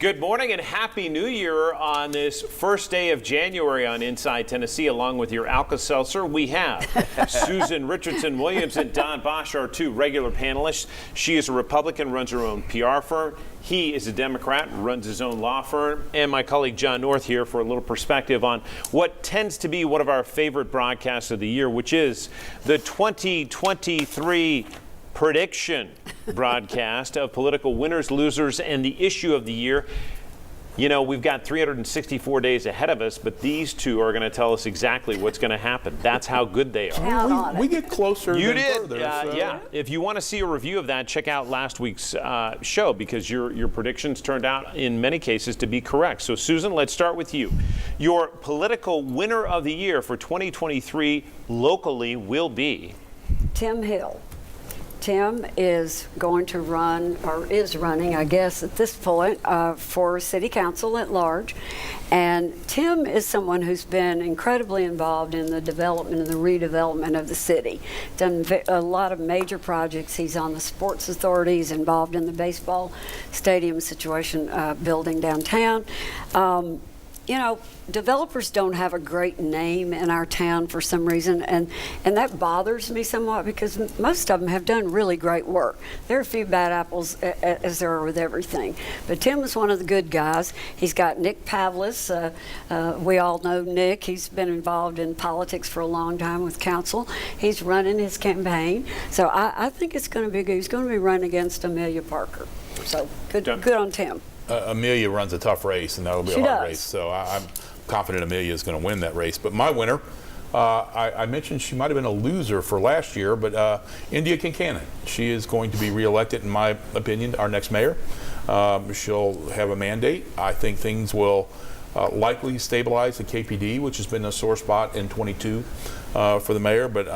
Good morning and Happy New Year on this first day of January on Inside Tennessee. Along with your Alka-Seltzer, we have Susan Richardson Williams and Don Bosch, our two regular panelists. She is a Republican, runs her own PR firm. He is a Democrat, runs his own law firm. And my colleague John North here for a little perspective on what tends to be one of our favorite broadcasts of the year, which is the 2023 prediction broadcast of political winners, losers, and the issue of the year. You know, we've got 364 days ahead of us, but these two are going to tell us exactly what's going to happen. That's how good they are. We get closer You than did, further. yeah. If you want to see a review of that, check out last week's show, because your predictions turned out in many cases to be correct. So, Susan, let's start with you. Your political winner of the year for 2023 locally will be Tim Hill. Tim is going to run, or is running, I guess, at this point, for city council at large. And Tim is someone who's been incredibly involved in the development and the redevelopment of the city. Done a lot of major projects. He's on the sports authority. He's involved in the baseball stadium situation building downtown. You know, developers don't have a great name in our town for some reason, and that bothers me somewhat, because most of them have done really great work. There are a few bad apples, as there are with everything. But Tim is one of the good guys. He's got Nick Pavlis. We all know Nick. He's been involved in politics for a long time with council. He's running his campaign. So I think it's going to be good. He's going to be running against Amelia Parker. So good on Tim. Amelia runs a tough race, and that will be a hard race. So I'm confident Amelia is going to win that race. But my winner, I mentioned she might have been a loser for last year, but India Kincannon. She is going to be reelected, in my opinion, our next mayor. She'll have a mandate. I think things will likely stabilize the KPD, which has been a sore spot in 22 for the mayor, but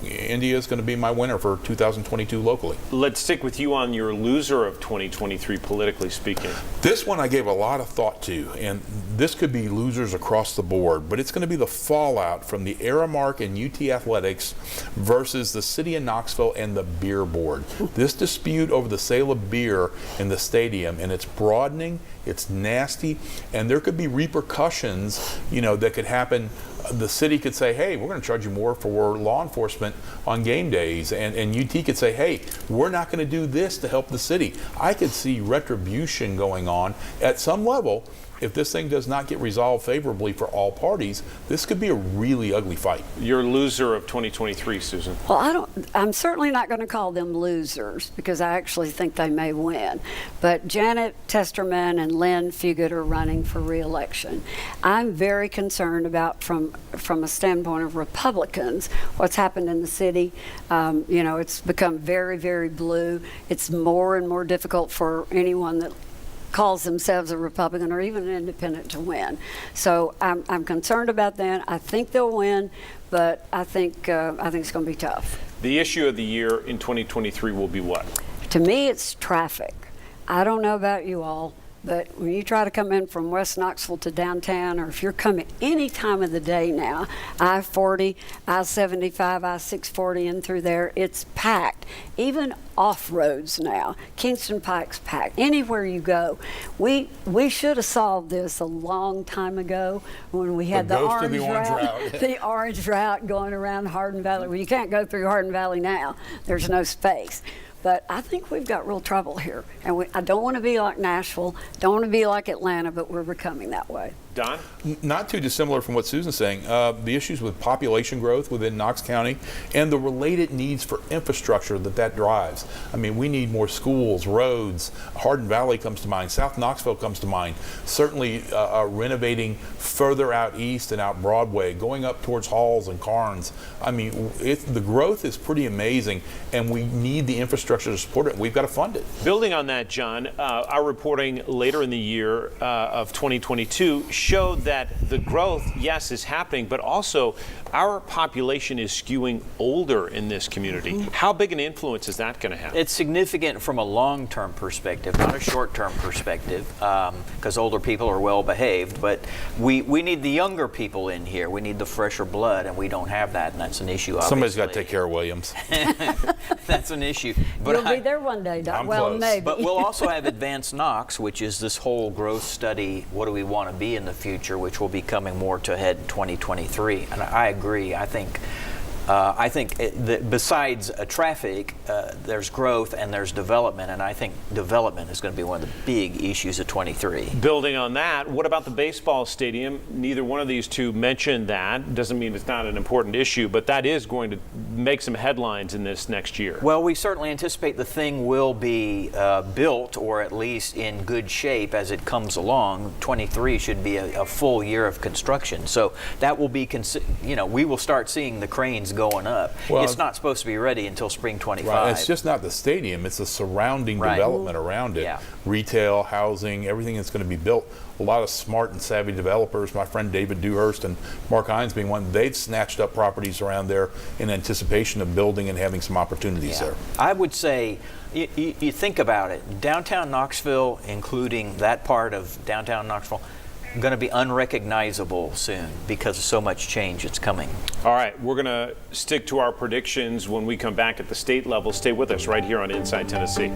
India is going to be my winner for 2022 locally. Let's stick with you on your loser of 2023, politically speaking. This one I gave a lot of thought to, and this could be losers across the board, but it's going to be the fallout from the Aramark and UT Athletics versus the city of Knoxville and the beer board. This dispute over the sale of beer in the stadium, and it's broadening, it's nasty, and there could be repercussions, that could happen. The city could say, hey, we're going to charge you more for law enforcement on game days. And UT could say, hey, we're not going to do this to help the city. I could see retribution going on at some level. If this thing does not get resolved favorably for all parties, this could be a really ugly fight. Your loser of 2023, Susan. Well, I'm certainly not going to call them losers, because I actually think they may win. But Janet Testerman and Lynn Fugit are running for re-election. I'm very concerned about, from a standpoint of Republicans, what's happened in the city. It's become very, very blue. It's more and more difficult for anyone that calls themselves a Republican or even an independent to win. So I'm concerned about that. I think they'll win, but I think it's going to be tough. The issue of the year in 2023 will be what? To me, it's traffic. I don't know about you all, but when you try to come in from West Knoxville to downtown, or if you're coming any time of the day now, I-40, I-75, I-640 in through there, it's packed. Even off roads now, Kingston Pike's packed. Anywhere you go, we should have solved this a long time ago when we had the orange route, the orange route going around Hardin Valley. Well, you can't go through Hardin Valley now. There's no space. But I think we've got real trouble here. And I don't want to be like Nashville, don't want to be like Atlanta, but we're becoming that way. Don? Not too dissimilar from what Susan's saying. The issues with population growth within Knox County and the related needs for infrastructure that drives. I mean, we need more schools, roads. Hardin Valley comes to mind. South Knoxville comes to mind. Certainly renovating further out east and out Broadway, going up towards Halls and Carnes. I mean, the growth is pretty amazing, and we need the infrastructure to support it. We've got to fund it. Building on that, John, our reporting later in the year of 2022 showed that the growth, yes, is happening, but also our population is skewing older in this community. How big an influence is that going to have? It's significant from a long-term perspective, not a short-term perspective, because older people are well behaved, but we need the younger people in here. We need the fresher blood, and we don't have that, and that's an issue, obviously. Somebody's got to take care of Williams. That's an issue. But You'll be there one day, Doc. I'm Well, close. maybe. But we'll also have Advanced Knox, which is this whole growth study, what do we want to be in the future, which will be coming more to head in 2023. And I agree. I think that besides traffic, there's growth and there's development, and I think development is going to be one of the big issues of 23. Building on that, what about the baseball stadium? Neither one of these two mentioned that. Doesn't mean it's not an important issue, but that is going to make some headlines in this next year. Well, we certainly anticipate the thing will be built, or at least in good shape as it comes along. 23 should be a full year of construction, so that will be, we will start seeing the cranes going up. Well, it's not supposed to be ready until spring 25. Right. It's just not the stadium, it's the surrounding development around it. Yeah. Retail, housing, everything that's going to be built. A lot of smart and savvy developers, my friend David Dewhurst and Mark Hines being one, they've snatched up properties around there in anticipation of building and having some opportunities there. I would say, you think about it, downtown Knoxville, including that part of downtown Knoxville, going to be unrecognizable soon because of so much change that's coming. All right, we're going to stick to our predictions when we come back at the state level. Stay with us right here on Inside Tennessee.